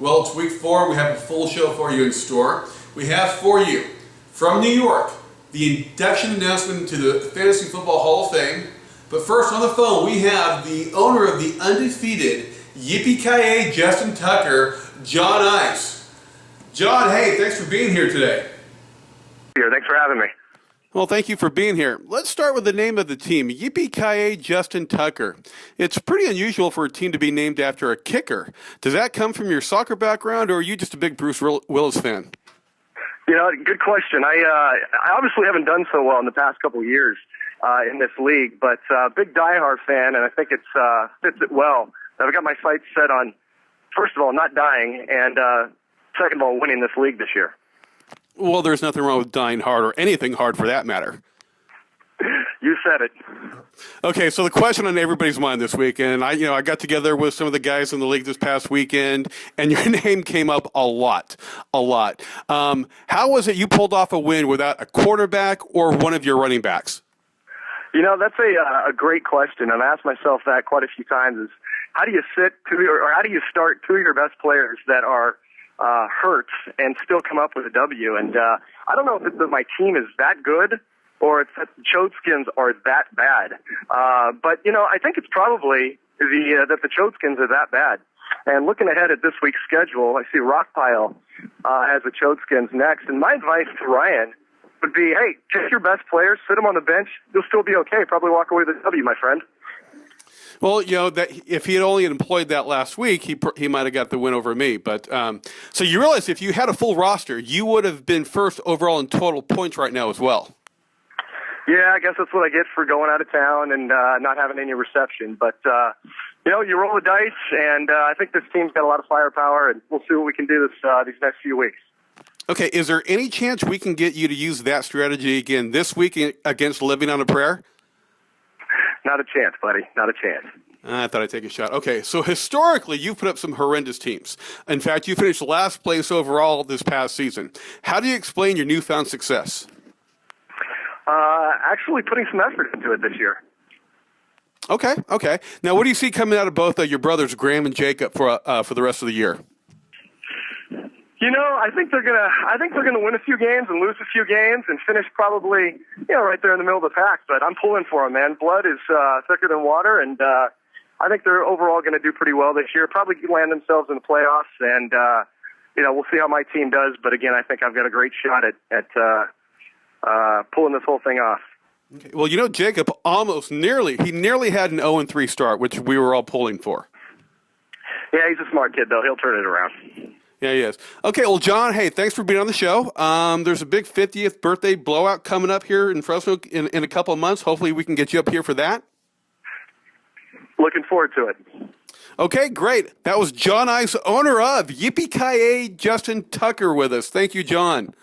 Well, it's week 4. We have a full show for you in store. We have for you, from New York, the induction announcement to the Fantasy Football Hall of Fame. But first, on the phone, we have the owner of the undefeated Yippee-Ki-Yay Justin Tucker, John Ice. John, hey, thanks for being here today. Here, thanks for having me. Well, thank you for being here. Let's start with the name of the team, Yippee-Ki-Yay Justin Tucker. It's pretty unusual for a team to be named after a kicker. Does that come from your soccer background, or are you just a big Bruce Willis fan? You know, good question. I obviously haven't done so well in the past couple of years in this league, but big diehard fan, and I think it fits it well. I've got my sights set on, first of all, not dying, and second of all, winning this league this year. Well, there's nothing wrong with dying hard, or anything hard for that matter. You said it. Okay, so the question on everybody's mind this week, and I got together with some of the guys in the league this past weekend, and your name came up a lot. How was it you pulled off a win without a quarterback or one of your running backs? You know, that's a great question, and I asked myself that quite a few times. Is how do you how do you start two of your best players that are hurt and still come up with a W? And I don't know if it's that my team is that good or it's that the Chodeskins are that bad. But, I think it's probably that the Chodeskins are that bad. And looking ahead at this week's schedule, I see Rockpile has the Chodeskins next. And my advice to Ryan would be, hey, take your best players, sit them on the bench. You'll still be okay. Probably walk away with a W, my friend. Well, that if he had only employed that last week, he might have got the win over me. But so you realize if you had a full roster, you would have been first overall in total points right now as well. Yeah, I guess that's what I get for going out of town and not having any reception. But, you roll the dice, and I think this team's got a lot of firepower, and we'll see what we can do these next few weeks. Okay, is there any chance we can get you to use that strategy again this week against Living on a Prayer? Not a chance, buddy. Not a chance. I thought I'd take a shot. Okay, so historically, you've put up some horrendous teams. In fact, you finished last place overall this past season. How do you explain your newfound success? Actually putting some effort into it this year. Okay. Now, what do you see coming out of both your brothers, Graham and Jacob, for the rest of the year? I think they're gonna win a few games and lose a few games and finish probably, right there in the middle of the pack. But I'm pulling for them, man. Blood is thicker than water, and I think they're overall going to do pretty well this year. Probably land themselves in the playoffs, and we'll see how my team does. But again, I think I've got a great shot at pulling this whole thing off. Okay. Well, Jacob nearly had an 0-3 start, which we were all pulling for. Yeah, he's a smart kid, though. He'll turn it around. Yeah, he is. Okay, well, John, hey, thanks for being on the show. There's a big 50th birthday blowout coming up here in Fresno in a couple of months. Hopefully we can get you up here for that. Looking forward to it. Okay, great. That was John Ice, owner of Yippee-Ki-Yay Justin Tucker, with us. Thank you, John.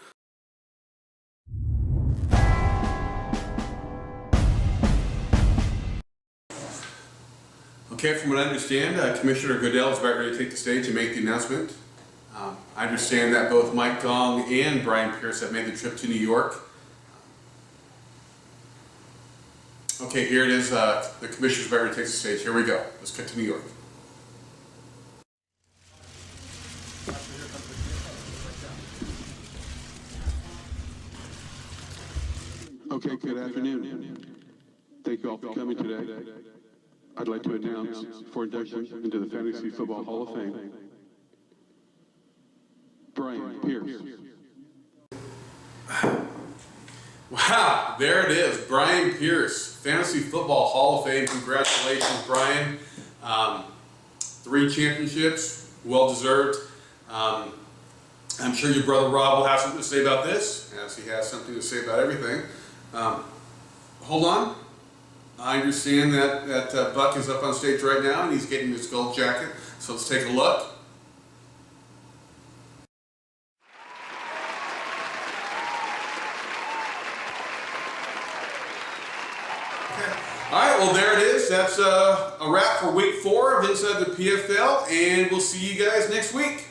Okay, from what I understand, Commissioner Goodell is about ready to take the stage and make the announcement. I understand that both Mike Gong and Brian Pierce have made the trip to New York. Okay, here it is. The Commissioner's about ready to take the stage. Here we go. Let's cut to New York. Okay, good afternoon. Thank you all for coming today. I'd like to announce for induction into the Fantasy Football Hall of Fame, Brian Pierce. Wow, there it is. Brian Pierce, Fantasy Football Hall of Fame. Congratulations, Brian. 3 championships, well deserved. I'm sure your brother Rob will have something to say about this, as he has something to say about everything. Hold on. I understand that Buck is up on stage right now, and he's getting his gold jacket. So let's take a look. All right, well, there it is. That's a wrap for week 4 of Inside the PFL, and we'll see you guys next week.